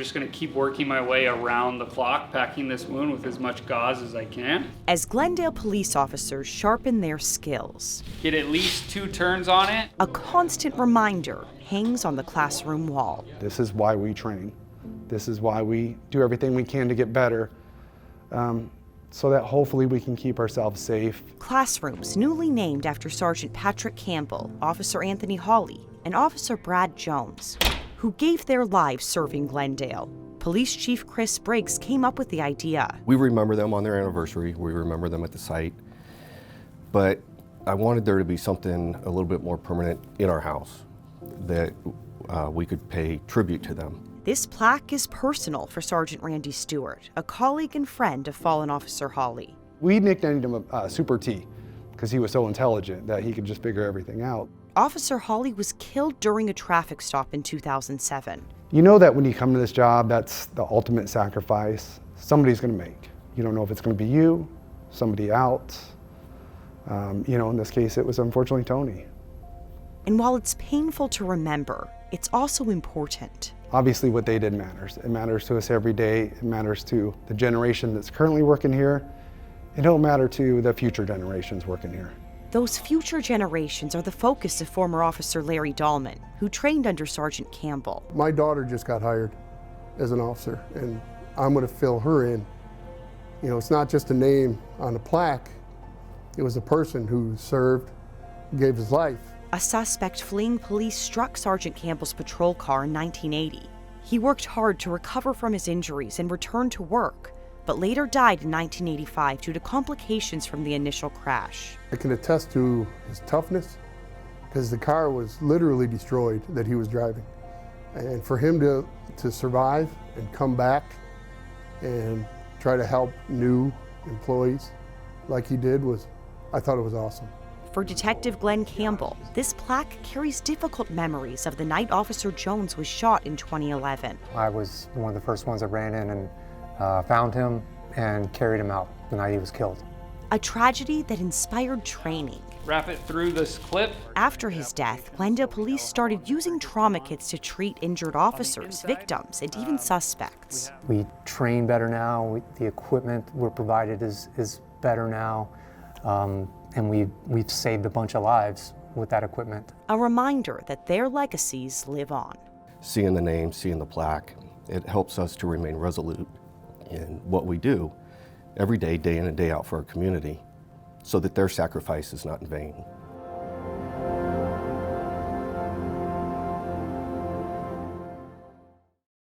just going to keep working my way around the clock, packing this wound with as much gauze as I can. As Glendale police officers sharpen their skills, Get at least 2 turns on it. a constant reminder hangs on the classroom wall. This is why we train. This is why we do everything we can to get better, so that hopefully we can keep ourselves safe. Classrooms newly named after Sergeant Patrick Campbell, Officer Anthony Hawley, and Officer Brad Jones, who gave their lives serving Glendale. Police Chief Chris Briggs came up with the idea. We remember them on their anniversary. We remember them at the site. But I wanted there to be something a little bit more permanent in our house that we could pay tribute to them. This plaque is personal for Sergeant Randy Stewart, a colleague and friend of fallen Officer Hawley. We nicknamed him Super T because he was so intelligent that he could just figure everything out. Officer Hawley was killed during a traffic stop in 2007. You know that when you come to this job, that's the ultimate sacrifice somebody's going to make. You don't know if it's going to be you, somebody else. In this case, it was unfortunately Tony. And while it's painful to remember, it's also important. Obviously, what they did matters. It matters to us every day. It matters to the generation that's currently working here. It'll matter to the future generations working here. Those future generations are the focus of former Officer Larry Dahlman, who trained under Sergeant Campbell. My daughter just got hired as an officer, and I'm going to fill her in. It's not just a name on a plaque. It was a person who served, gave his life. A suspect fleeing police struck Sergeant Campbell's patrol car in 1980. He worked hard to recover from his injuries and return to work, but later died in 1985 due to complications from the initial crash. I can attest to his toughness because the car was literally destroyed that he was driving. And for him to survive and come back and try to help new employees like he did I thought it was awesome. For Detective Glenn Campbell, this plaque carries difficult memories of the night Officer Jones was shot in 2011. I was one of the first ones that ran in and found him and carried him out the night he was killed. A tragedy that inspired training. Wrap it through this clip. After his death, Glendale police started using trauma kits to treat injured officers, victims, and even suspects. We train better now. The equipment we're provided is better now. And we've saved a bunch of lives with that equipment. A reminder that their legacies live on. Seeing the name, seeing the plaque, it helps us to remain resolute in what we do every day, day in and day out for our community, so that their sacrifice is not in vain.